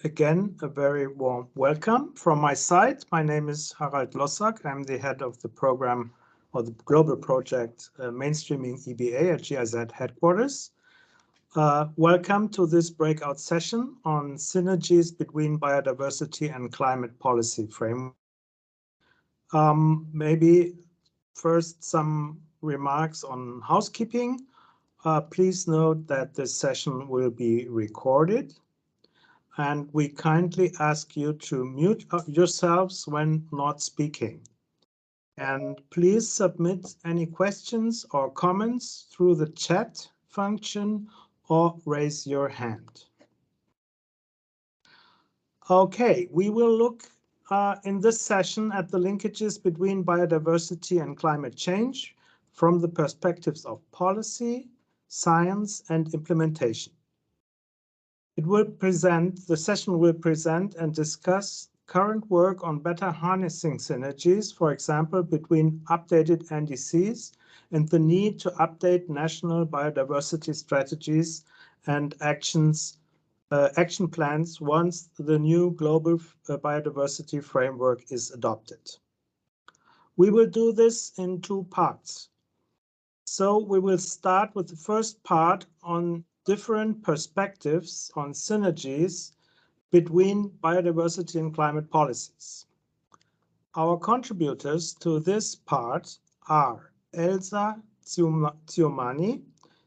Again, a very warm welcome from my side. My name is Harald Lossack. I'm the head of the program or the global project Mainstreaming EBA at GIZ headquarters. Welcome to this breakout session on synergies between biodiversity and climate policy framework. Maybe first some remarks on housekeeping. Please note that this session will be recorded, and we kindly ask you to mute yourselves when not speaking. And please submit any questions or comments through the chat function or raise your hand. Okay, we will look in this session at the linkages between biodiversity and climate change from the perspectives of policy, science, and implementation. The session will present and discuss current work on better harnessing synergies, for example, between updated NDCs and the need to update national biodiversity strategies and action plans once the new Global Biodiversity Framework is adopted. We will do this in two parts. So we will start with the first part on different perspectives on synergies between biodiversity and climate policies. Our contributors to this part are Elsa Ziomani.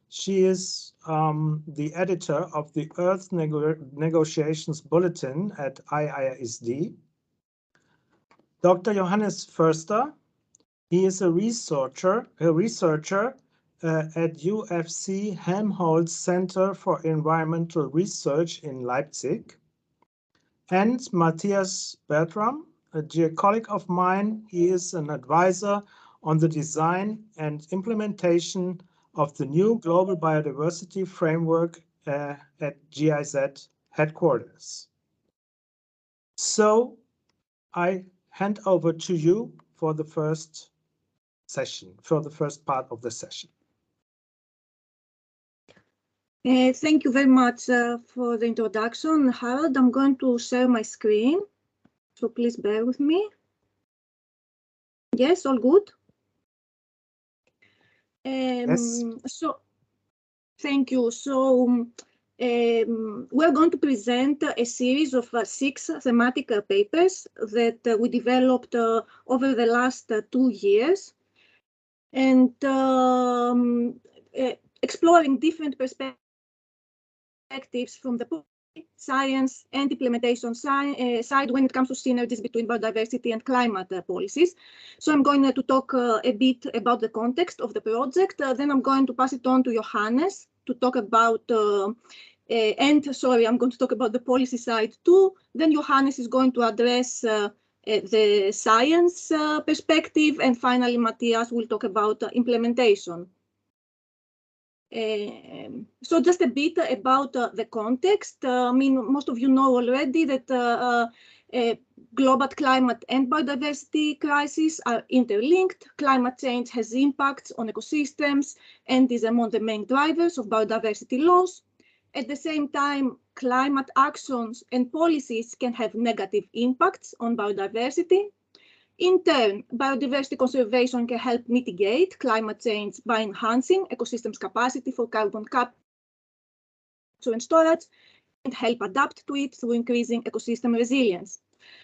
She is the editor of the Earth Negotiations Bulletin at IISD. Dr. Johannes Förster. He is a researcher at UFC Helmholtz Center for Environmental Research in Leipzig. And Matthias Bertram, a dear colleague of mine. He is an advisor on the design and implementation of the new Global Biodiversity Framework at GIZ headquarters. So I hand over to you for the first session, for the first part of the session. Thank you very much for the introduction, Harold. I'm going to share my screen, so please bear with me. Yes, all good? Yes. So, thank you. So, we're going to present a series of 6 thematic papers that we developed over the last 2 years, and exploring different perspectives from the science and implementation side when it comes to synergies between biodiversity and climate policies. So I'm going to talk a bit about the context of the project. Then I'm going to pass it on to Johannes to talk about, I'm going to talk about the policy side too. Then Johannes is going to address the science perspective, and finally Matthias will talk about implementation. So just a bit about the context. I mean, most of you know already that global climate and biodiversity crises are interlinked. Climate change has impacts on ecosystems and is among the main drivers of biodiversity loss. At the same time, climate actions and policies can have negative impacts on biodiversity. In turn, biodiversity conservation can help mitigate climate change by enhancing ecosystems' capacity for carbon capture and storage, and help adapt to it through increasing ecosystem resilience.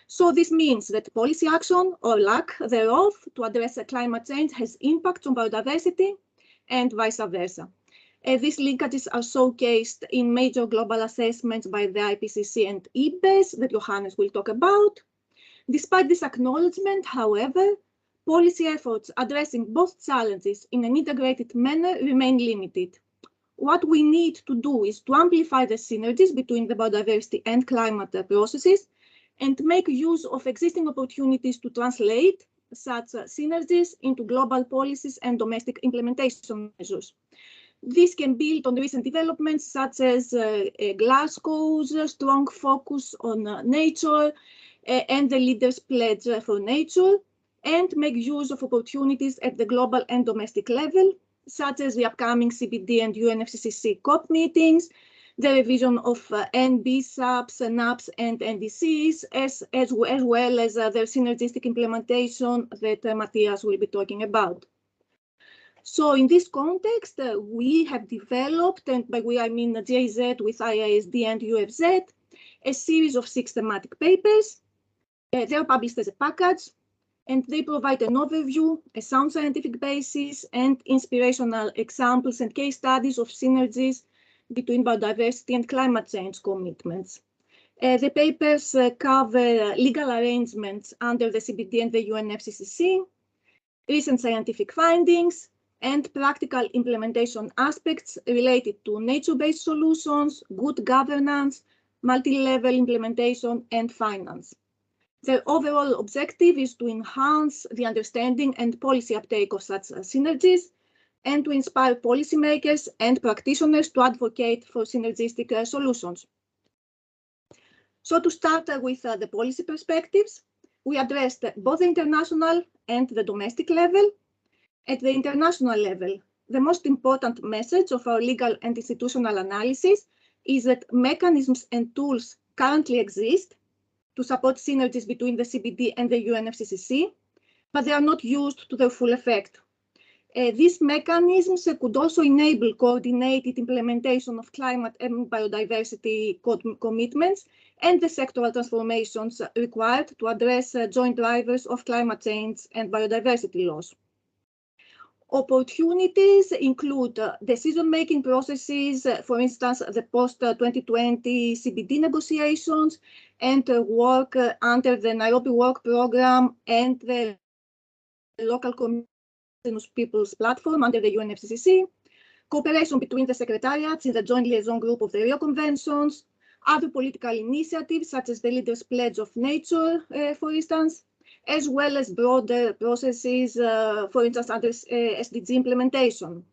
So this means that policy action or lack thereof to address climate change has impacts on biodiversity and vice versa. These linkages are showcased in major global assessments by the IPCC and EbA that Johannes will talk about. Despite this acknowledgement, however, policy efforts addressing both challenges in an integrated manner remain limited. What we need to do is to amplify the synergies between the biodiversity and climate processes and make use of existing opportunities to translate such synergies into global policies and domestic implementation measures. This can build on recent developments such as Glasgow's strong focus on nature, and the Leaders' Pledge for Nature, and make use of opportunities at the global and domestic level, such as the upcoming CBD and UNFCCC COP meetings, the revision of NBSAPs, NAPs, and NDCs, as well as their synergistic implementation that Matthias will be talking about. So in this context, we have developed, and by we I mean GIZ with IISD and UFZ, a series of 6 thematic papers. They are published as a package, and they provide an overview, a sound scientific basis, and inspirational examples and case studies of synergies between biodiversity and climate change commitments. The papers cover legal arrangements under the CBD and the UNFCCC, recent scientific findings, and practical implementation aspects related to nature-based solutions, good governance, multi-level implementation, and finance. Their overall objective is to enhance the understanding and policy uptake of such synergies and to inspire policymakers and practitioners to advocate for synergistic solutions. So to start with the policy perspectives, we addressed both the international and the domestic level. At the international level, the most important message of our legal and institutional analysis is that mechanisms and tools currently exist to support synergies between the CBD and the UNFCCC, but they are not used to their full effect. These mechanisms could also enable coordinated implementation of climate and biodiversity commitments and the sectoral transformations required to address joint drivers of climate change and biodiversity loss. Opportunities include decision-making processes, for instance, the post-2020 CBD negotiations, and work under the Nairobi Work Programme and the local Indigenous Peoples Platform under the UNFCCC, cooperation between the secretariats in the Joint Liaison Group of the Rio Conventions, other political initiatives such as the Leaders' Pledge of Nature, for instance, as well as broader processes, for instance, under SDG implementation.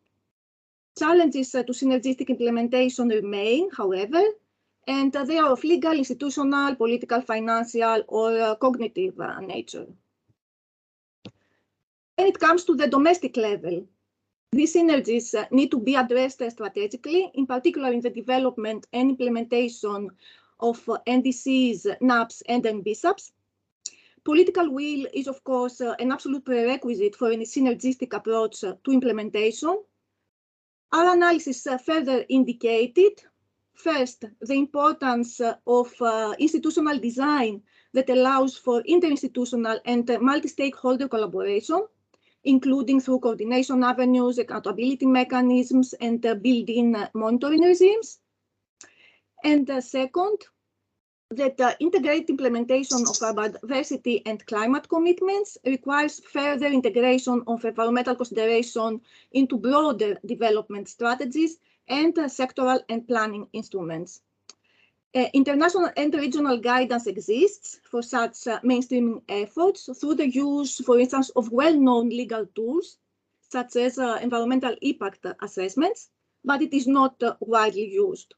Challenges to synergistic implementation remain, however, and they are of legal, institutional, political, financial, or cognitive nature. When it comes to the domestic level, these synergies need to be addressed strategically, in particular in the development and implementation of NDCs, NAPs, and NBSAPs. Political will is, of course, an absolute prerequisite for any synergistic approach to implementation. Our analysis further indicated, first, the importance of institutional design that allows for interinstitutional and multi-stakeholder collaboration, including through coordination avenues, accountability mechanisms, and built-in monitoring regimes. And second, that integrated implementation of biodiversity and climate commitments requires further integration of environmental consideration into broader development strategies and sectoral and planning instruments. International and regional guidance exists for such mainstreaming efforts through the use, for instance, of well-known legal tools, such as environmental impact assessments, but it is not widely used.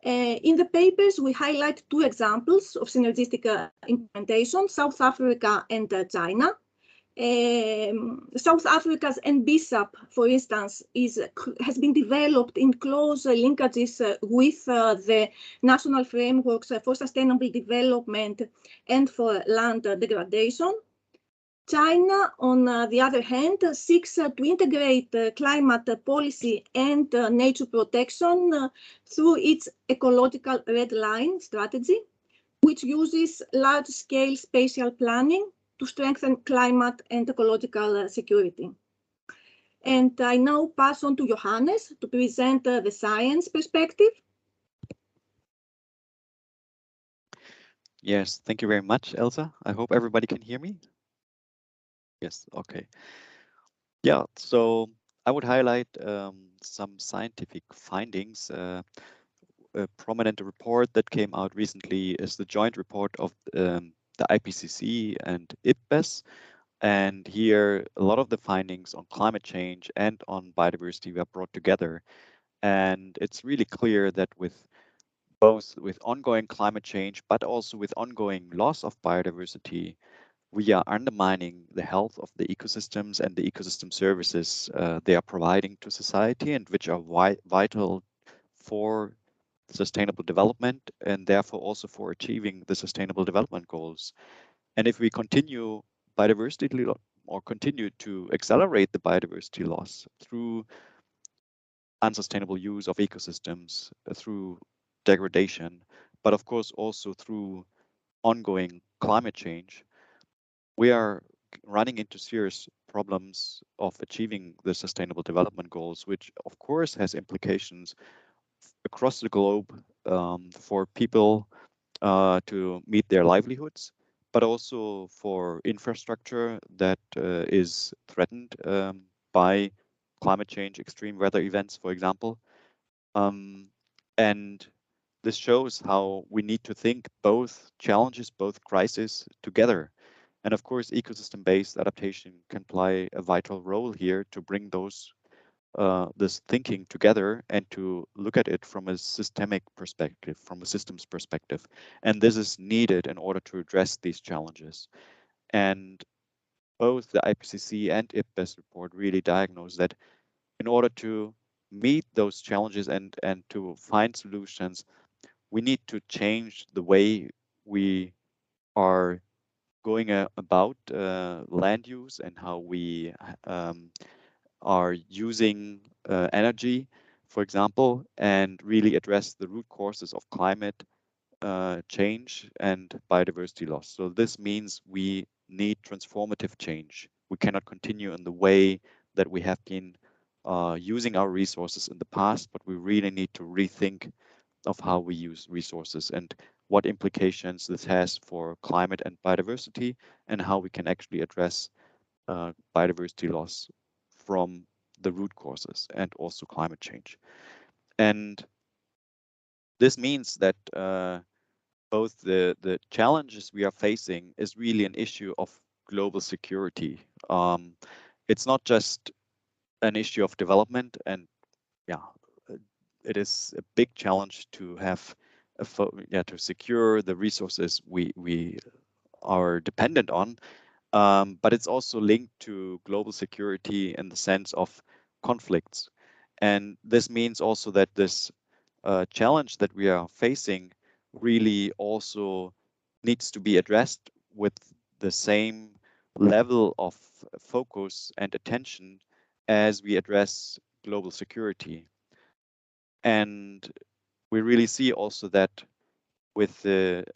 In the papers, we highlight 2 examples of synergistic implementation, South Africa and China. South Africa's NBSAP, for instance, has been developed in close linkages with the national frameworks for sustainable development and for land degradation. China, on the other hand, seeks to integrate climate policy and nature protection through its ecological red line strategy, which uses large-scale spatial planning to strengthen climate and ecological security. And I now pass on to Johannes to present the science perspective. Yes, thank you very much, Elsa. I hope everybody can hear me. Yes, okay. Yeah, so I would highlight some scientific findings. A prominent report that came out recently is the joint report of the IPCC and IPBES. And here, a lot of the findings on climate change and on biodiversity were brought together. And it's really clear that with ongoing climate change, but also with ongoing loss of biodiversity, we are undermining the health of the ecosystems and the ecosystem services they are providing to society, and which are vital for sustainable development and therefore also for achieving the sustainable development goals. And if we continue biodiversity or continue to accelerate the biodiversity loss through unsustainable use of ecosystems, through degradation, but of course also through ongoing climate change, we are running into serious problems of achieving the sustainable development goals, which of course has implications across the globe for people to meet their livelihoods, but also for infrastructure that is threatened by climate change, extreme weather events, for example. And this shows how we need to think both challenges, both crises together. And of course, ecosystem-based adaptation can play a vital role here to bring this thinking together and to look at it from a systemic perspective, from a systems perspective. And this is needed in order to address these challenges. And both the IPCC and EbA's report really diagnose that in order to meet those challenges and to find solutions, we need to change the way we are going about land use and how we are using energy, for example, and really address the root causes of climate change and biodiversity loss. So this means we need transformative change. We cannot continue in the way that we have been using our resources in the past, but we really need to rethink of how we use resources and what implications this has for climate and biodiversity, and how we can actually address biodiversity loss from the root causes and also climate change. And this means that both the challenges we are facing is really an issue of global security. It's not just an issue of development, and it is a big challenge to have to secure the resources we are dependent on. But it's also linked to global security in the sense of conflicts. And this means also that this challenge that we are facing really also needs to be addressed with the same level of focus and attention as we address global security. And we really see also that with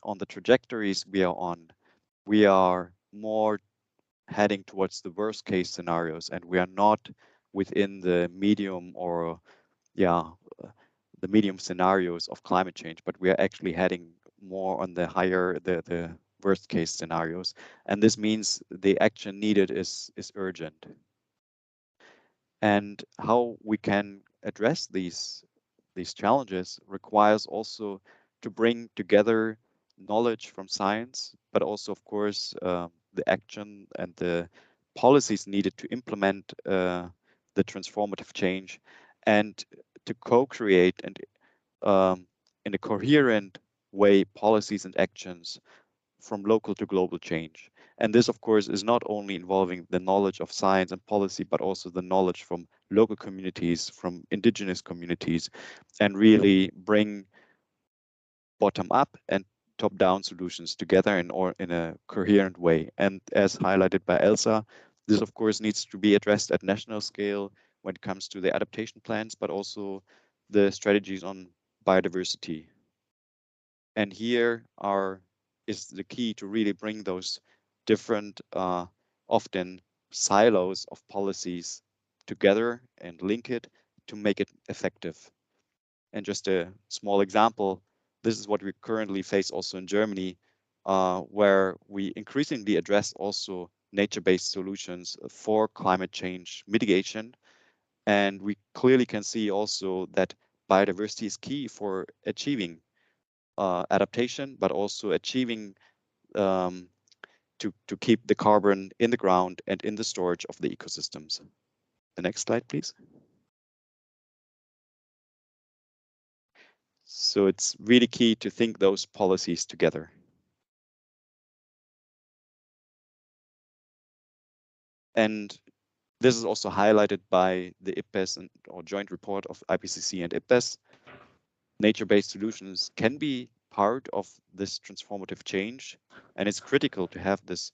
on the trajectories we are on, we are more heading towards the worst case scenarios, and we are not within the medium or the medium scenarios of climate change, but we are actually heading more on the higher, the worst case scenarios. And this means the action needed is urgent. And how we can address these challenges requires also to bring together knowledge from science, but also, of course, the action and the policies needed to implement the transformative change, and to co-create and in a coherent way policies and actions from local to global change. And this, of course, is not only involving the knowledge of science and policy, but also the knowledge from local communities, from indigenous communities, and really bring bottom-up and top-down solutions together in a coherent way. And as highlighted by Elsa, this, of course, needs to be addressed at national scale when it comes to the adaptation plans, but also the strategies on biodiversity. And here is the key to really bring those different, often silos of policies together and link it to make it effective. And just a small example, this is what we currently face also in Germany, where we increasingly address also nature-based solutions for climate change mitigation. And we clearly can see also that biodiversity is key for achieving adaptation, but also achieving to keep the carbon in the ground and in the storage of the ecosystems. The next slide, please. So it's really key to think those policies together. And this is also highlighted by the IPBES or joint report of IPCC and IPBES. nature-based solutions can be part of this transformative change, and it's critical to have this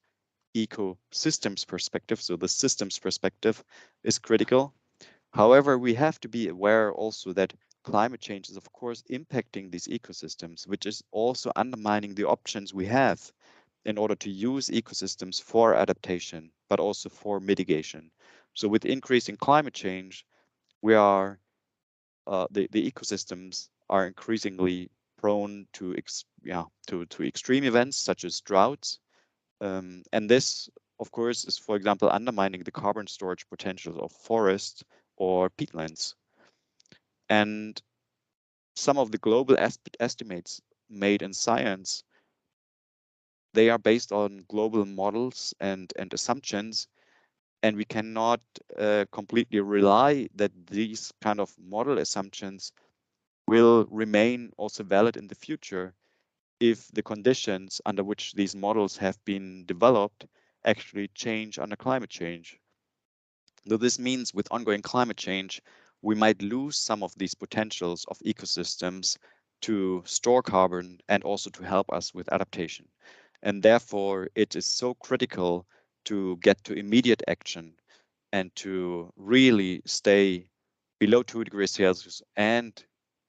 ecosystems perspective. So the systems perspective is critical. However, we have to be aware also that climate change is, of course, impacting these ecosystems, which is also undermining the options we have in order to use ecosystems for adaptation, but also for mitigation. So with increasing climate change, we are the ecosystems are increasingly prone to extreme events such as droughts, and this, of course, is, for example, undermining the carbon storage potential of forests or peatlands. And some of the global estimates made in science, they are based on global models and assumptions, and we cannot completely rely that these kind of model assumptions will remain also valid in the future if the conditions under which these models have been developed actually change under climate change. Though this means with ongoing climate change, we might lose some of these potentials of ecosystems to store carbon and also to help us with adaptation. And therefore, it is so critical to get to immediate action and to really stay below 2 degrees Celsius and,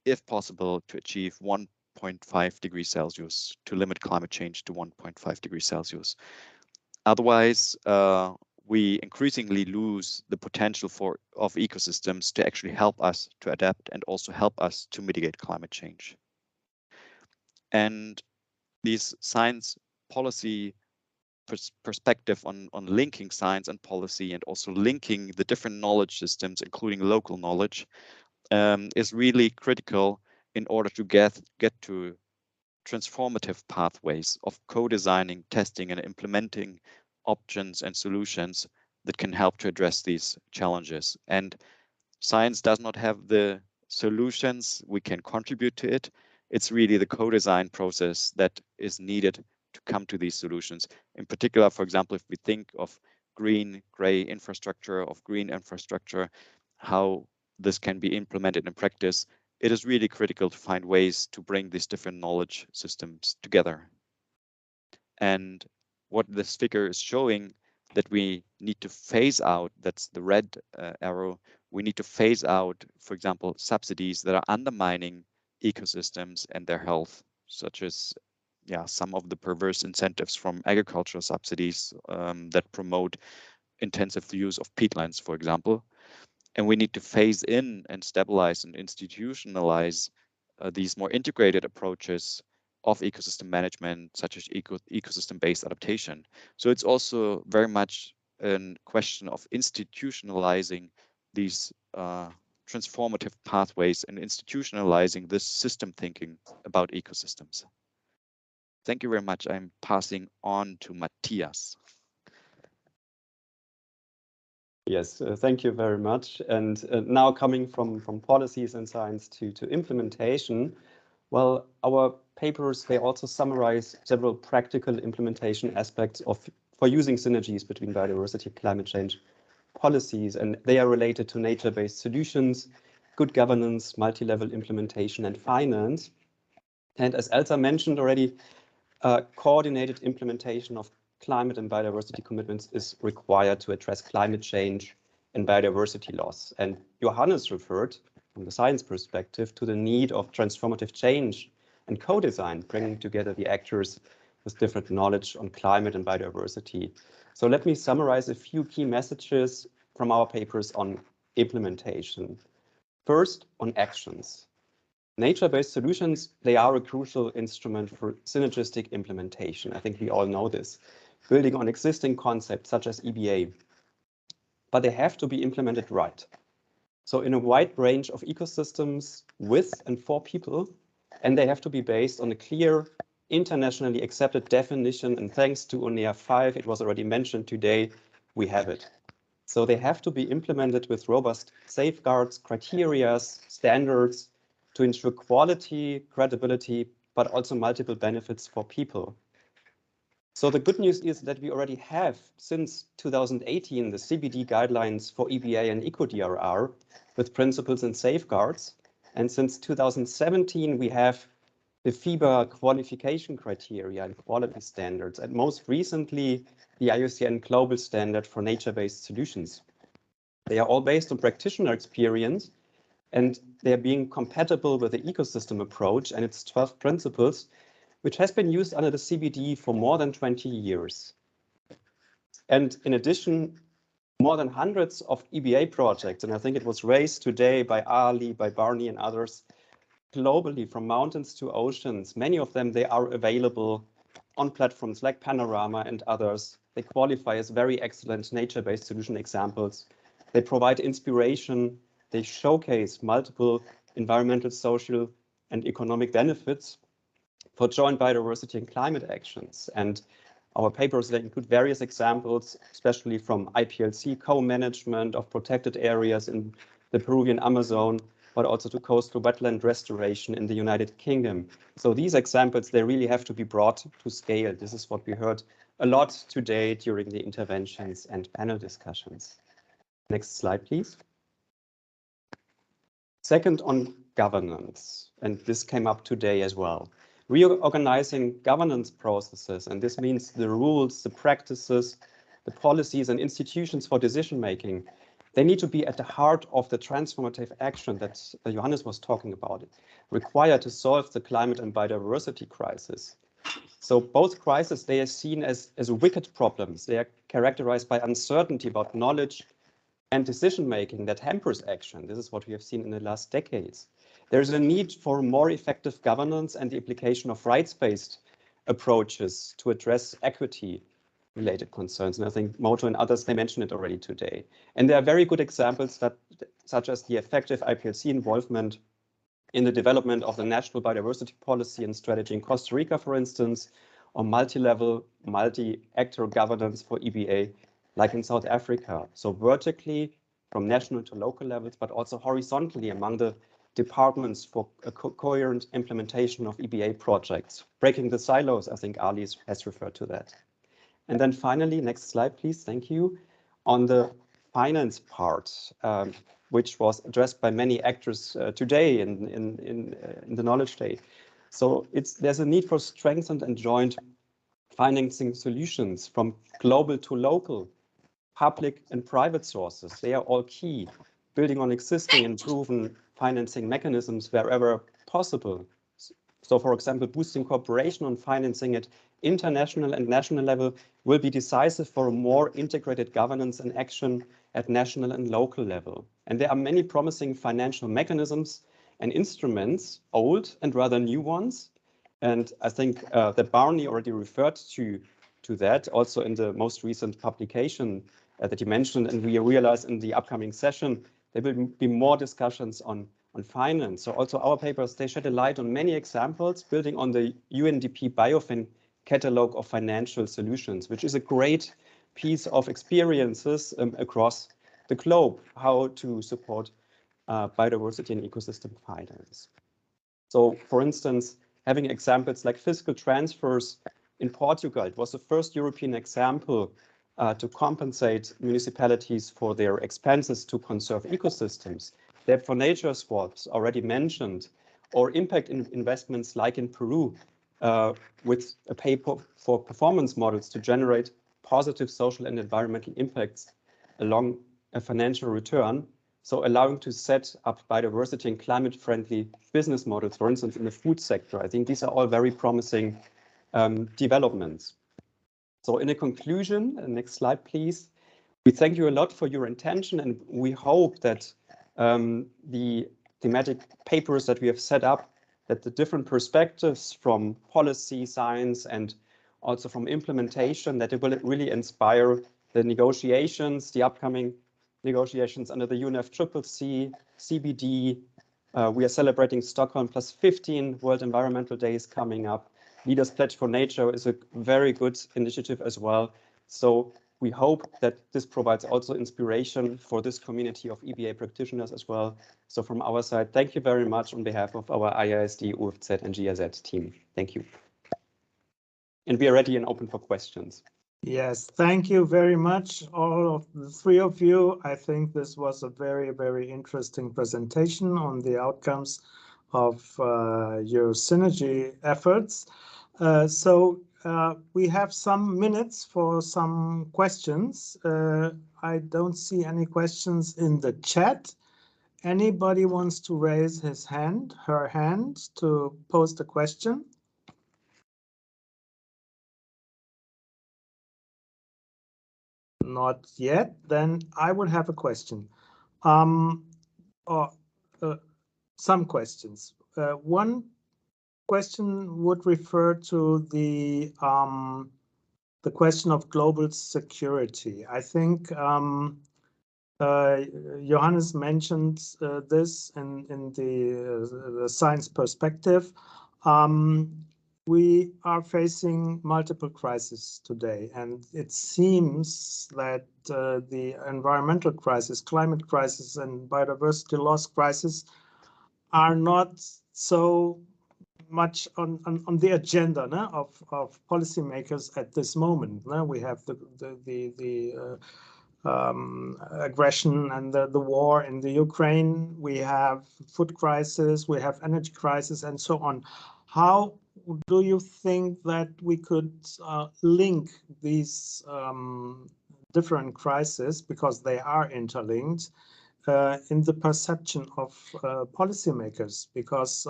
if possible, to achieve 1.5 degrees Celsius, to limit climate change to 1.5 degrees Celsius. Otherwise, we increasingly lose the potential of ecosystems to actually help us to adapt and also help us to mitigate climate change. And these science policy perspective on linking science and policy and also linking the different knowledge systems, including local knowledge, is really critical in order to get to transformative pathways of co-designing, testing, and implementing options and solutions that can help to address these challenges. And science does not have the solutions. We can contribute to it. It's really the co-design process that is needed to come to these solutions. In particular, for example, if we think of green, gray infrastructure, of green infrastructure, how this can be implemented in practice, it is really critical to find ways to bring these different knowledge systems together. And what this figure is showing, that we need to phase out, that's the red arrow, we need to phase out, for example, subsidies that are undermining ecosystems and their health, such as some of the perverse incentives from agricultural subsidies that promote intensive use of peatlands, for example. And we need to phase in and stabilize and institutionalize these more integrated approaches of ecosystem management, such as ecosystem-based adaptation. So it's also very much a question of institutionalizing these transformative pathways and institutionalizing this system thinking about ecosystems. Thank you very much. I'm passing on to Matthias. Yes, thank you very much. And now coming from policies and science to implementation, well, our papers, they also summarize several practical implementation aspects for using synergies between biodiversity, climate change policies, and they are related to nature-based solutions, good governance, multi-level implementation, and finance. And as Elsa mentioned already, coordinated implementation of climate and biodiversity commitments is required to address climate change and biodiversity loss. And Johannes referred, from the science perspective, to the need of transformative change and co-design, bringing together the actors with different knowledge on climate and biodiversity. So let me summarize a few key messages from our papers on implementation. First, on actions. Nature-based solutions, they are a crucial instrument for synergistic implementation. I think we all know this, building on existing concepts such as EbA. But they have to be implemented right. So in a wide range of ecosystems with and for people, and they have to be based on a clear, internationally accepted definition. And thanks to UNEA 5, it was already mentioned today, we have it. So they have to be implemented with robust safeguards, criteria, standards, to ensure quality, credibility, but also multiple benefits for people. So the good news is that we already have, since 2018, the CBD guidelines for EbA and EcoDRR with principles and safeguards. And since 2017, we have the FIBA qualification criteria and quality standards, and most recently, the IUCN Global Standard for Nature-Based Solutions. They are all based on practitioner experience, and they are being compatible with the ecosystem approach and its 12 principles, which has been used under the CBD for more than 20 years. And in addition, more than hundreds of EBA projects, and I think it was raised today by Ali, by Barney and others, globally from mountains to oceans. Many of them, they are available on platforms like Panorama and others. They qualify as very excellent nature-based solution examples. They provide inspiration. They showcase multiple environmental, social, and economic benefits for joint biodiversity and climate actions. And our papers, they include various examples, especially from IPLC co-management of protected areas in the Peruvian Amazon, but also to coastal wetland restoration in the United Kingdom. So these examples, they really have to be brought to scale. This is what we heard a lot today during the interventions and panel discussions. Next slide, please. Second, on governance, and this came up today as well. Reorganizing governance processes, and this means the rules, the practices, the policies and institutions for decision-making, they need to be at the heart of the transformative action that Johannes was talking about, required to solve the climate and biodiversity crisis. So both crises, they are seen as wicked problems. They are characterized by uncertainty about knowledge and decision-making that hampers action. This is what we have seen in the last decades. There's a need for more effective governance and the application of rights-based approaches to address equity-related concerns. And I think Moto and others, they mentioned it already today. And there are very good examples that, such as the effective IPLC involvement in the development of the national biodiversity policy and strategy in Costa Rica, for instance, or multi-level, multi-actor governance for EBA, like in South Africa. So vertically from national to local levels, but also horizontally among the departments for a coherent implementation of EBA projects. Breaking the silos, I think Ali has referred to that. And then finally, next slide, please. Thank you. On the finance part, which was addressed by many actors today in the Knowledge Day. So there's a need for strengthened and joint financing solutions from global to local, public and private sources. They are all key, building on existing and proven financing mechanisms wherever possible. So for example, boosting cooperation on financing at international and national level will be decisive for a more integrated governance and action at national and local level. And there are many promising financial mechanisms and instruments, old and rather new ones. And I think that Barney already referred to that also in the most recent publication that you mentioned, and we realize in the upcoming session, there will be more discussions on finance. So also our papers, they shed a light on many examples building on the UNDP Biofin catalog of financial solutions, which is a great piece of experiences across the globe, how to support biodiversity and ecosystem finance. So for instance, having examples like fiscal transfers in Portugal, it was the first European example to compensate municipalities for their expenses to conserve ecosystems. Debt for nature swaps already mentioned, or impact investments like in Peru with a pay for performance models to generate positive social and environmental impacts along a financial return. So allowing to set up biodiversity and climate friendly business models, for instance, in the food sector. I think these are all very promising developments. So in a conclusion, next slide, please. We thank you a lot for your attention, and we hope that the thematic papers that we have set up, that the different perspectives from policy, science, and also from implementation, that it will really inspire the negotiations, the upcoming negotiations under the UNFCCC, CBD. We are celebrating Stockholm +15 World Environmental Days coming up. Leaders Pledge for Nature is a very good initiative as well. So we hope that this provides also inspiration for this community of EBA practitioners as well. So from our side, thank you very much on behalf of our IISD, UFZ and GIZ team. Thank you. And we are ready and open for questions. Yes, thank you very much, all of the three of you. I think this was a very, very interesting presentation on the outcomes of your synergy efforts. We have some minutes for some questions. I don't see any questions in the chat. Anybody wants to raise his hand, her hand, to post a question? Not yet. Then I would have a question. Some questions. One question would refer to the question of global security. I think Johannes mentioned this in the science perspective. We are facing multiple crises today, and it seems that the environmental crisis, climate crisis, and biodiversity loss crisis are not so much on the agenda of policymakers at this moment. We have the aggression and the war in the Ukraine. We have food crisis, we have energy crisis, and so on. How do you think that we could link these different crises, because they are interlinked, in the perception of policymakers? Because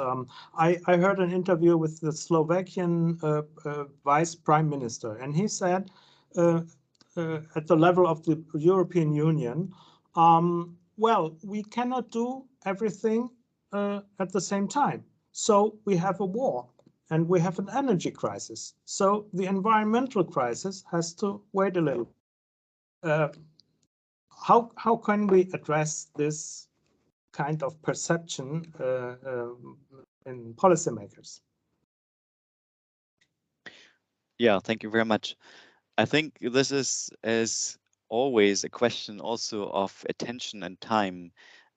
I heard an interview with the Slovakian Vice Prime Minister, and he said at the level of the European Union, well, we cannot do everything at the same time. So we have a war and we have an energy crisis. So the environmental crisis has to wait a little. How can we address this kind of perception in policymakers? Yeah, thank you very much. I think this is, as always, a question also of attention and time,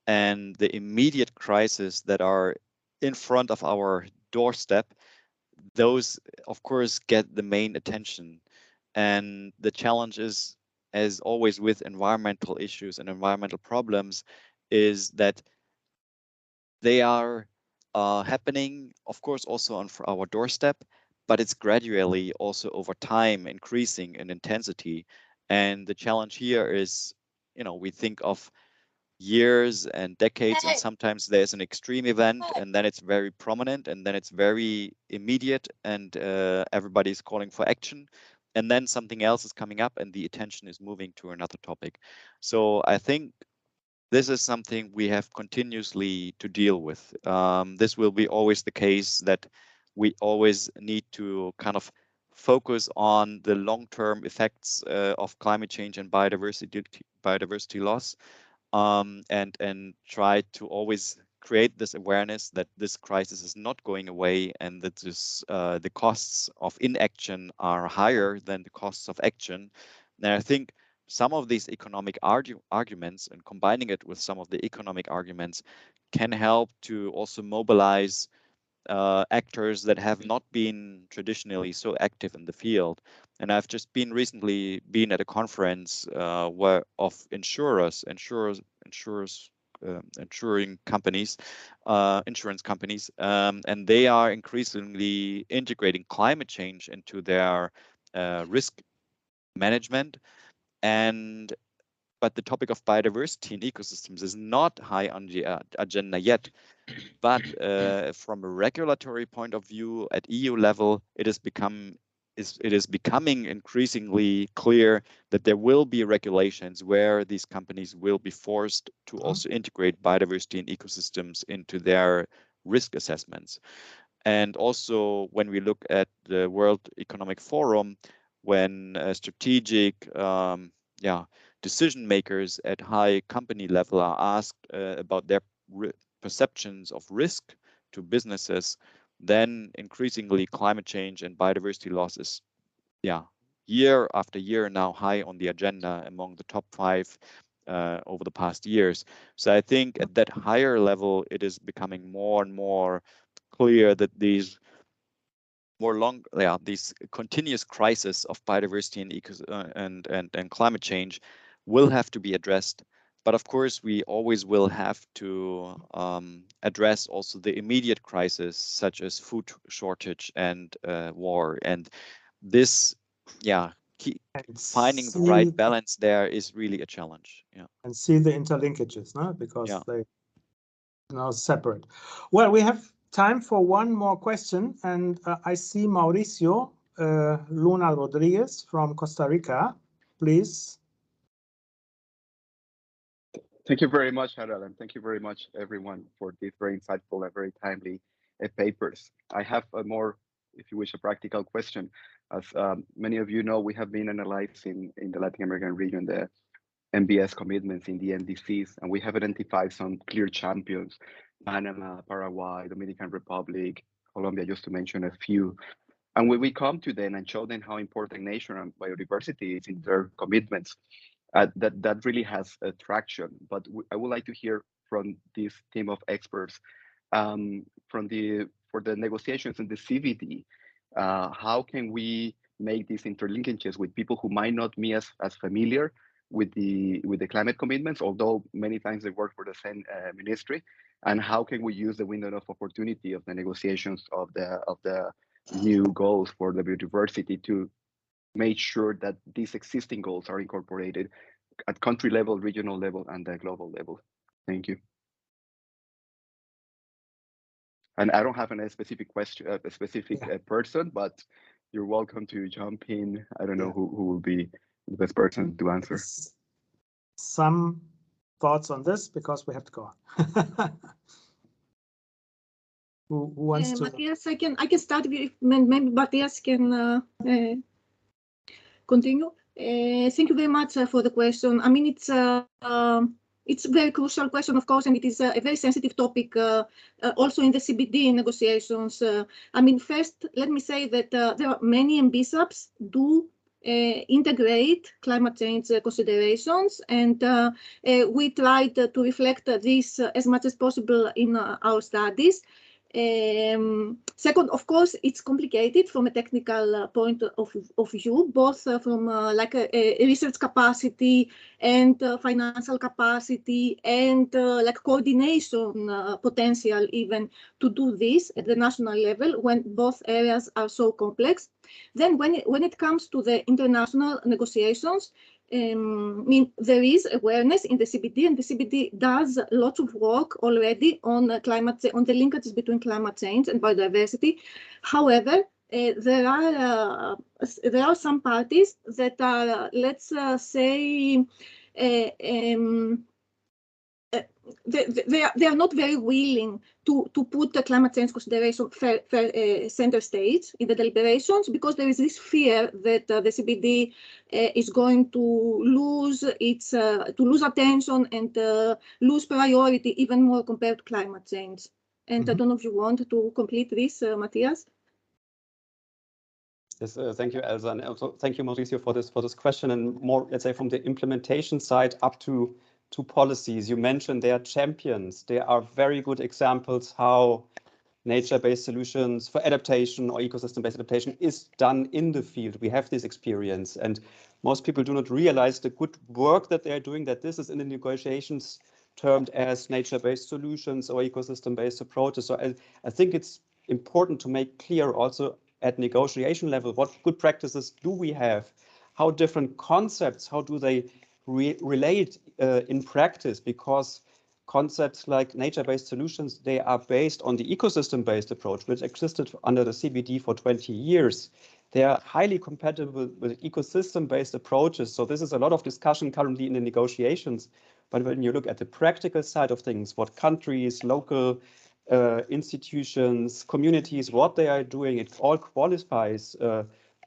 and the immediate crises that are in front of our doorstep. Those, of course, get the main attention. And the challenge is, as always with environmental issues and environmental problems, is that they are happening, of course, also on our doorstep, but it's gradually also over time increasing in intensity. And the challenge here is, we think of years and decades, and sometimes there's an extreme event, and then it's very prominent, and then it's very immediate, and everybody's calling for action. And then something else is coming up and the attention is moving to another topic. So I think this is something we have continuously to deal with. This will be always the case, that we always need to kind of focus on the long-term effects of climate change and biodiversity loss, and try to always create this awareness that this crisis is not going away, and that the costs of inaction are higher than the costs of action. And I think some of these economic arguments, and combining it with some of the economic arguments, can help to also mobilize actors that have not been traditionally so active in the field. And I've just recently been at a conference of insurance companies, and they are increasingly integrating climate change into their risk management. But the topic of biodiversity and ecosystems is not high on the agenda yet. But from a regulatory point of view, at EU level, it is becoming increasingly clear that there will be regulations where these companies will be forced to also integrate biodiversity and ecosystems into their risk assessments. And also, when we look at the World Economic Forum, when strategic decision makers at high company level are asked about their perceptions of risk to businesses, then increasingly climate change and biodiversity loss is, year after year now high on the agenda among the top 5 over the past years. So I think at that higher level, it is becoming more and more clear that these these continuous crises of biodiversity and climate change will have to be addressed. But of course, we always will have to address also the immediate crises, such as food shortage and war. And this, finding the right balance there is really a challenge. Yeah. And see the interlinkages, no? Because they are now separate. Well, we have time for one more question, and I see Mauricio Luna Rodriguez from Costa Rica. Please. Thank you very much, Harald, and thank you very much, everyone, for these very insightful and very timely papers. I have a more, if you wish, a practical question. As many of you know, we have been analyzing in the Latin American region the MBS commitments in the NDCs, and we have identified some clear champions: Panama, Paraguay, Dominican Republic, Colombia, just to mention a few. And when we come to them and show them how important nature and biodiversity is in their commitments, that really has traction. But I would like to hear from this team of experts for the negotiations in the CBD. How can we make these interlinkages with people who might not be as familiar with the climate commitments, although many times they work for the same ministry? And how can we use the window of opportunity of the negotiations of the new goals for the biodiversity to make sure that these existing goals are incorporated at country level, regional level, and the global level? Thank you. And I don't have a specific question, a specific person, but you're welcome to jump in. I don't know who will be the best person to answer. Some thoughts on this, because we have to go on. Who wants to? Matthias, I can start with, maybe Matthias can continue. Thank you very much for the question. I mean, it's a very crucial question, of course, and it is a very sensitive topic also in the CBD negotiations. I mean, first, let me say that there are many MBSAPs do integrate climate change considerations, and we tried to reflect this as much as possible in our studies. Second, of course, it's complicated from a technical point of view, both from like a research capacity and financial capacity and like coordination potential even to do this at the national level when both areas are so complex. Then when it comes to the international negotiations, I mean, there is awareness in the CBD, and the CBD does lots of work already on climate, on the linkages between climate change and biodiversity. However, there are some parties that are, let's say, they are not very willing to put the climate change consideration center stage in the deliberations, because there is this fear that the CBD is going to lose its attention and lose priority even more compared to climate change. And I don't know if you want to complete this, Matthias. Yes, thank you, Elsa, and also thank you, Mauricio, for this question, and more, let's say, from the implementation side up to policies. You mentioned they are champions. They are very good examples how nature-based solutions for adaptation or ecosystem-based adaptation is done in the field. We have this experience, and most people do not realize the good work that they are doing, that this is in the negotiations termed as nature-based solutions or ecosystem-based approaches. So I think it's important to make clear also at negotiation level, what good practices do we have? How different concepts, how do they relate in practice? Because concepts like nature-based solutions, they are based on the ecosystem-based approach, which existed under the CBD for 20 years. They are highly compatible with ecosystem-based approaches. So this is a lot of discussion currently in the negotiations. But when you look at the practical side of things, what countries, local institutions, communities, what they are doing, it all qualifies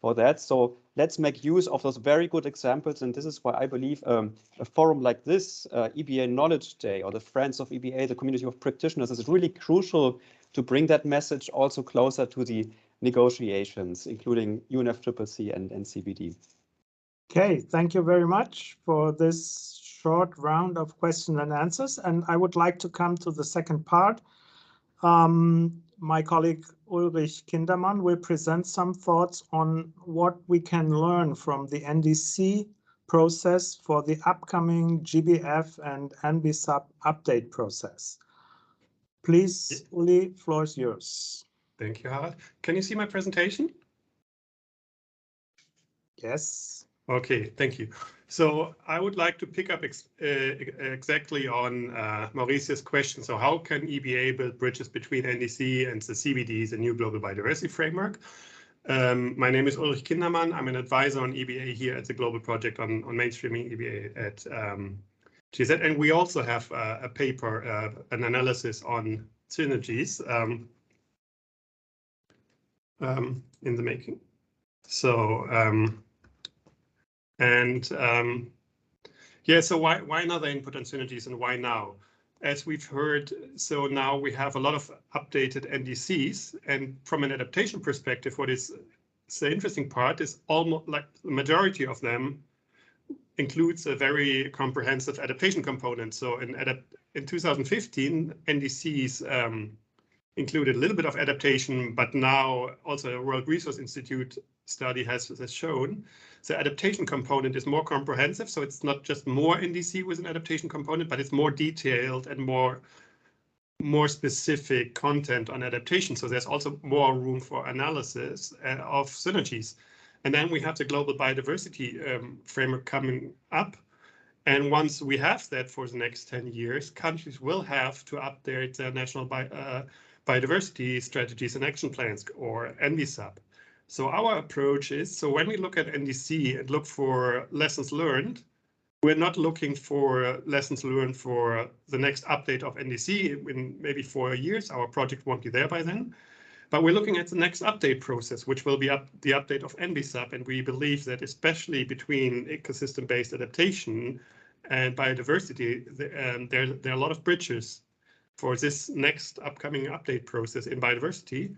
for that. So let's make use of those very good examples. And this is why I believe a forum like this, EbA Knowledge Day, or the Friends of EbA, the community of practitioners, is really crucial to bring that message also closer to the negotiations, including UNFCCC and CBD. Okay, thank you very much for this short round of questions and answers. And I would like to come to the second part. my colleague Ulrich Kindermann will present some thoughts on what we can learn from the NDC process for the upcoming GBF and NBSUB update process. Please, Uli, floor is yours. Thank you, Harald. Can you see my presentation? Yes. Okay, thank you. So I would like to pick up exactly on Mauritius' question. So how can EBA build bridges between NDC and the CBDs, the new Global Biodiversity Framework? My name is Ulrich Kindermann. I'm an advisor on EBA here at the Global Project on mainstreaming EBA at GZ. And we also have a paper, an analysis on synergies in the making. So, yeah, so why another input on synergies and why now? As we've heard, so now we have a lot of updated NDCs, and from an adaptation perspective, what is the interesting part is almost like the majority of them includes a very comprehensive adaptation component. So in 2015, NDCs included a little bit of adaptation, but now also a World Resource Institute study has shown the adaptation component is more comprehensive. So it's not just more NDC with an adaptation component, but it's more detailed and more specific content on adaptation. So there's also more room for analysis of synergies. And then we have the Global Biodiversity Framework coming up. And once we have that for the next 10 years, countries will have to update their national biodiversity strategies and action plans, or NBSUB. So our approach is, so when we look at NDC and look for lessons learned, we're not looking for lessons learned for the next update of NDC in maybe 4 years. Our project won't be there by then. But we're looking at the next update process, which will be the update of NBSUB. And we believe that especially between ecosystem-based adaptation and biodiversity, there are a lot of bridges for this next upcoming update process in biodiversity.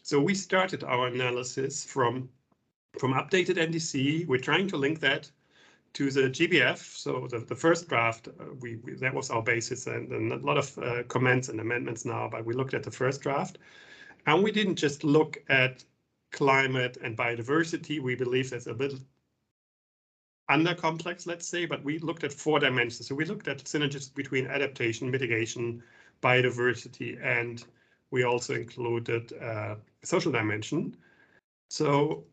So we started our analysis from updated NDC. We're trying to link that to the GBF. So the first draft, that was our basis, and a lot of comments and amendments now, but we looked at the first draft. And we didn't just look at climate and biodiversity. We believe that's a bit under complex, let's say, but we looked at 4 dimensions. So we looked at synergies between adaptation, mitigation, biodiversity, and we also included social dimension. So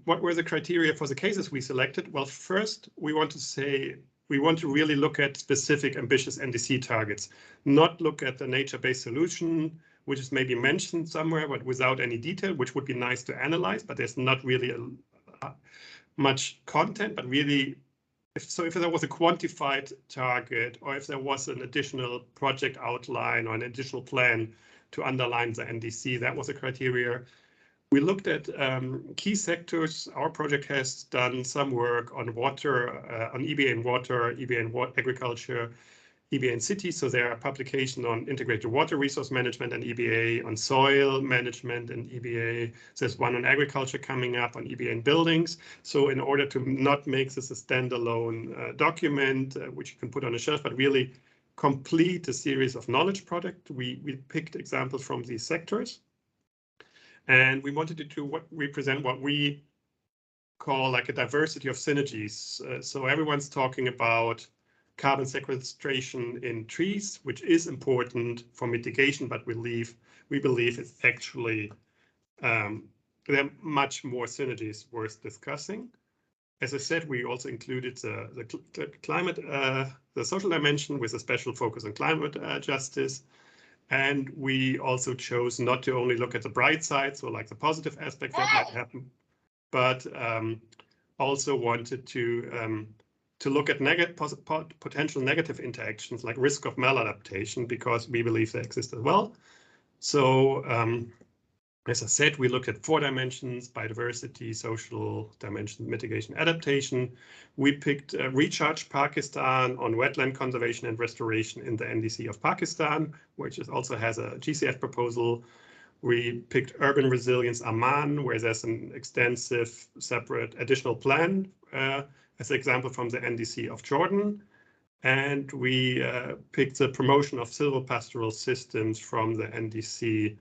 what were the criteria for the cases we selected? Well, first, we want to really look at specific ambitious NDC targets, not look at the nature-based solution, which is maybe mentioned somewhere, but without any detail, which would be nice to analyze, but there's not really much content, but really, if there was a quantified target, or if there was an additional project outline or an additional plan to underline the NDC, that was a criteria. We looked at key sectors. Our project has done some work on water, on EBA and water, EBA and agriculture, EBA and cities. So there are publications on integrated water resource management and EBA, on soil management and EBA. There's one on agriculture coming up, on EBA and buildings. So in order to not make this a standalone document, which you can put on a shelf, but really complete a series of knowledge product, we picked examples from these sectors. And we wanted to represent what we call like a diversity of synergies. So everyone's talking about carbon sequestration in trees, which is important for mitigation, but we believe it's actually there are much more synergies worth discussing. As I said, we also included the climate, the social dimension with a special focus on climate justice. And we also chose not to only look at the bright side, so like the positive aspects that might happen, but also wanted to look at potential negative interactions like risk of maladaptation, because we believe they exist as well. So as I said, we looked at 4 dimensions: biodiversity, social dimension, mitigation, adaptation. We picked Recharge Pakistan on wetland conservation and restoration in the NDC of Pakistan, which also has a GCF proposal. We picked urban resilience Amman, where there's an extensive separate additional plan, as an example from the NDC of Jordan. And we picked the promotion of silvopastoral systems from the NDC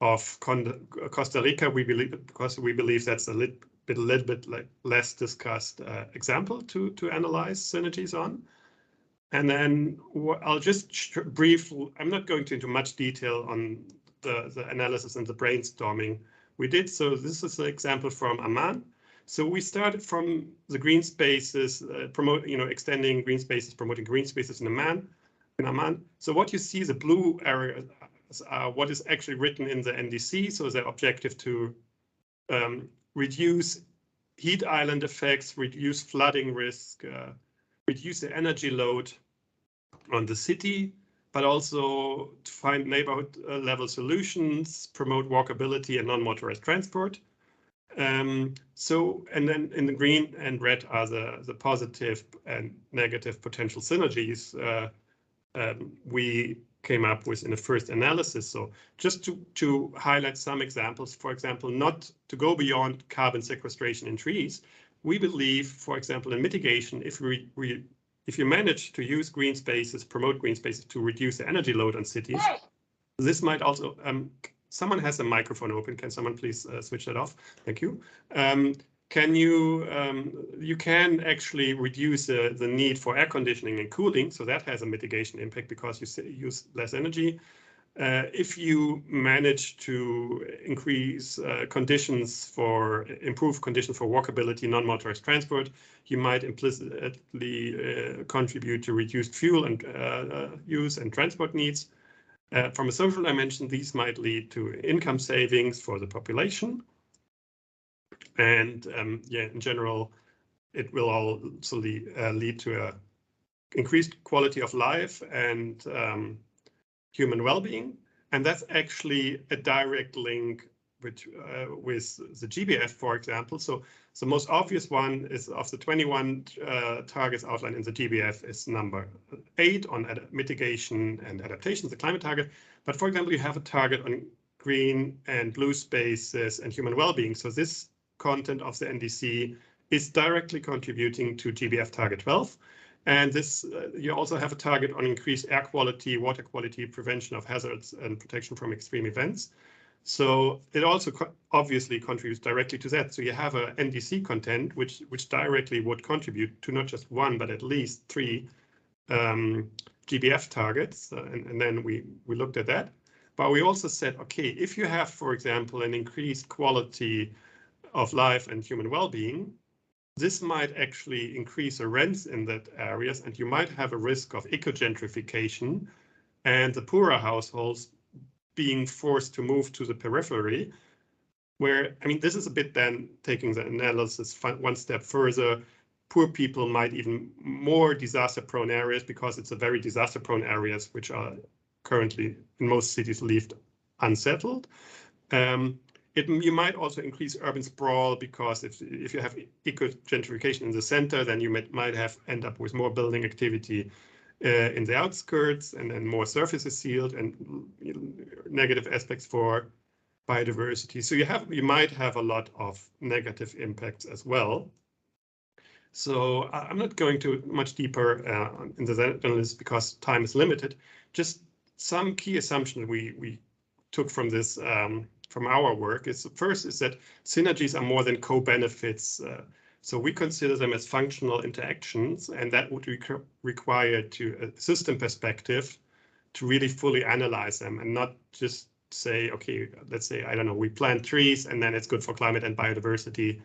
Costa Rica, we believe, because we believe that's a little bit like less discussed example to analyze synergies on. And then I'll just briefly, I'm not going into much detail on the analysis and the brainstorming we did. So this is an example from Amman. So we started from the green spaces, extending green spaces, promoting green spaces in Amman. So what you see, the blue areas are what is actually written in the NDC. So the objective to reduce heat island effects, reduce flooding risk, reduce the energy load on the city, but also to find neighborhood level solutions, promote walkability and non-motorized transport. And then in the green and red are the positive and negative potential synergies we came up with in the first analysis. So just to highlight some examples, for example, not to go beyond carbon sequestration in trees, we believe, for example, in mitigation, if you manage to use green spaces, promote green spaces to reduce the energy load on cities, this might also, someone has a microphone open. Can someone please switch that off? Thank you. You can actually reduce the need for air conditioning and cooling, so that has a mitigation impact because you use less energy. If you manage to increase improve conditions for walkability, non-motorized transport, you might implicitly contribute to reduced fuel and use and transport needs. From a social dimension, these might lead to income savings for the population. And in general, it will also lead to a increased quality of life and human well-being. And that's actually a direct link with the GBF, for example. So the most obvious one is of the 21 targets outlined in the GBF is number 8 on mitigation and adaptation, the climate target. But for example, you have a target on green and blue spaces and human well-being. So this content of the NDC is directly contributing to GBF target 12. And this, you also have a target on increased air quality, water quality, prevention of hazards, and protection from extreme events. So it also obviously contributes directly to that. So you have a NDC content, which directly would contribute to not just one, but at least 3 GBF targets. And then we looked at that. But we also said, okay, if you have, for example, an increased quality of life and human well-being, this might actually increase the rents in that areas, and you might have a risk of eco-gentrification and the poorer households being forced to move to the periphery, where, I mean, this is a bit then taking the analysis one step further. Poor people might even more disaster-prone areas, because it's a very disaster-prone areas which are currently in most cities left unsettled. You might also increase urban sprawl, because if you have eco-gentrification in the center, then you might end up with more building activity in the outskirts, and then more surfaces sealed, and negative aspects for biodiversity. So you might have a lot of negative impacts as well. So I'm not going too much deeper in the analysis because time is limited. Just some key assumptions we took from this. From our work is first is that synergies are more than co-benefits. So we consider them as functional interactions, and that would require a system perspective to really fully analyze them and not just say, okay, let's say, I don't know, we plant trees and then it's good for climate and biodiversity,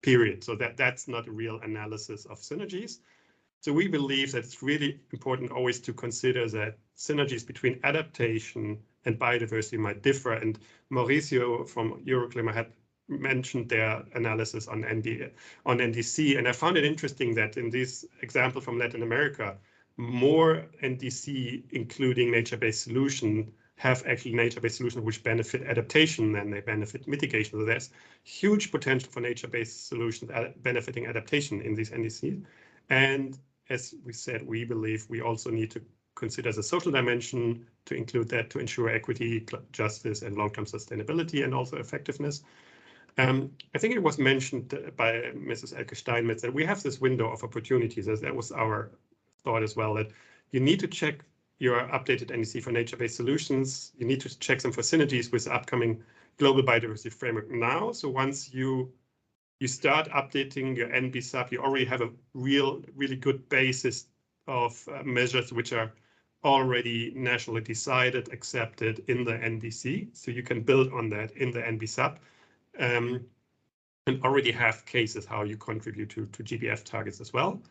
period. So that's not a real analysis of synergies. So we believe that it's really important always to consider that synergies between adaptation and biodiversity might differ. And Mauricio from Euroclimate had mentioned their analysis on NDC. And I found it interesting that in this example from Latin America, more NDC, including nature-based solution, have actually nature-based solutions which benefit adaptation than they benefit mitigation. So there's huge potential for nature-based solutions benefiting adaptation in these NDCs. And as we said, we believe we also need to consider the social dimension to include that to ensure equity, justice, and long-term sustainability, and also effectiveness. I think it was mentioned by Mrs. Elke Steinmetz that we have this window of opportunities, as that was our thought as well, that you need to check your updated NDC for nature-based solutions, you need to check them for synergies with the upcoming Global Biodiversity Framework now. So once you start updating your NB sub, you already have a really good basis of measures which are already nationally decided, accepted in the NDC. So you can build on that in the NB sub and already have cases how you contribute to GBF targets as well.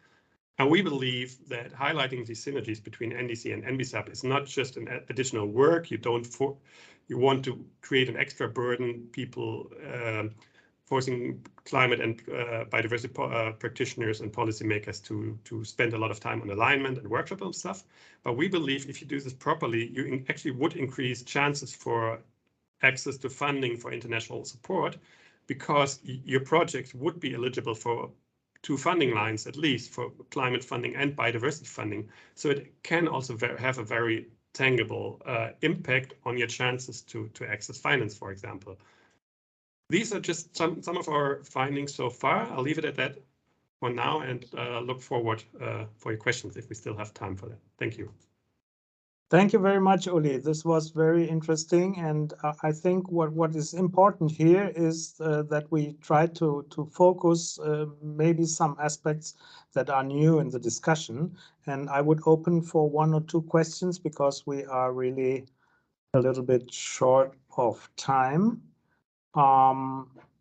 And we believe that highlighting these synergies between NDC and NB sub is not just an additional work. You want to create an extra burden, people forcing climate and biodiversity practitioners and policymakers to spend a lot of time on alignment and workshop and stuff. But we believe if you do this properly, you actually would increase chances for access to funding for international support, because your projects would be eligible for 2 funding lines at least, for climate funding and biodiversity funding. So it can also have a very tangible impact on your chances to access finance, for example. These are just some of our findings so far. I'll leave it at that for now and look forward for your questions if we still have time for that. Thank you. Thank you very much, Uli. This was very interesting, and I think what is important here is that we try to focus maybe some aspects that are new in the discussion. And I would open for 1 or 2 questions because we are really a little bit short of time.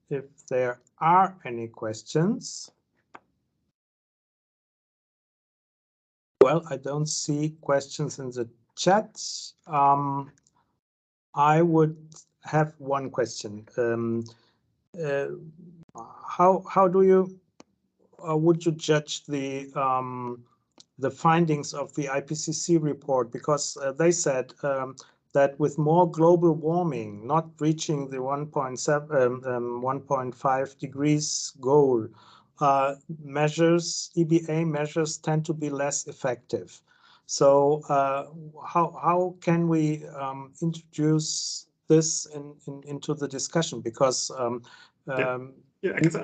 If there are any questions. Well, I don't see questions in the chat. I would have one question. How do you would you judge the findings of the IPCC report? Because they said that with more global warming, not reaching the 1.5 degrees goal, EbA measures tend to be less effective. So how can we introduce this into the discussion? Because because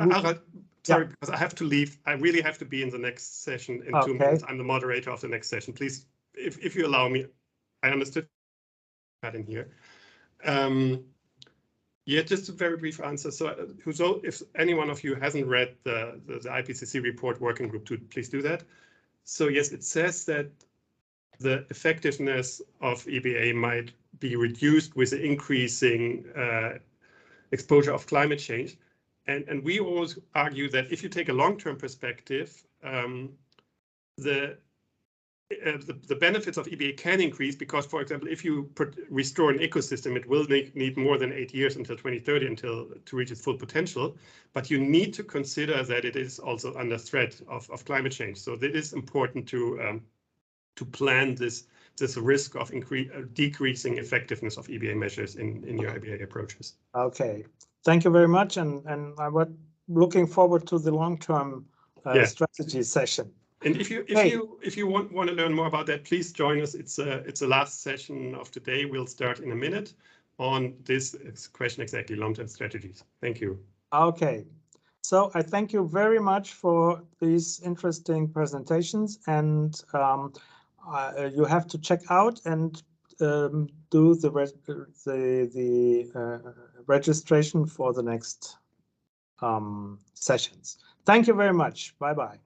I have to leave. I really have to be in the next session in 2 minutes. I'm the moderator of the next session. Please, if you allow me, I understood that in here. Yeah, just a very brief answer. So if any one of you hasn't read the IPCC report working group 2, please do that. So yes, it says that the effectiveness of EbA might be reduced with the increasing exposure of climate change. And we always argue that if you take a long-term perspective, the benefits of EbA can increase because, for example, if you restore an ecosystem, it will need more than 8 years until 2030 to reach its full potential. But you need to consider that it is also under threat of climate change. So it is important to plan this risk of decreasing effectiveness of EbA measures in your EbA approaches. Okay, thank you very much, and I was looking forward to the long-term strategy session. And if you want to learn more about that, please join us. It's the last session of today. We'll start in a minute on this question exactly, long-term strategies. Thank you. Okay, so I thank you very much for these interesting presentations, and you have to check out and do the registration for the next sessions. Thank you very much. Bye-bye.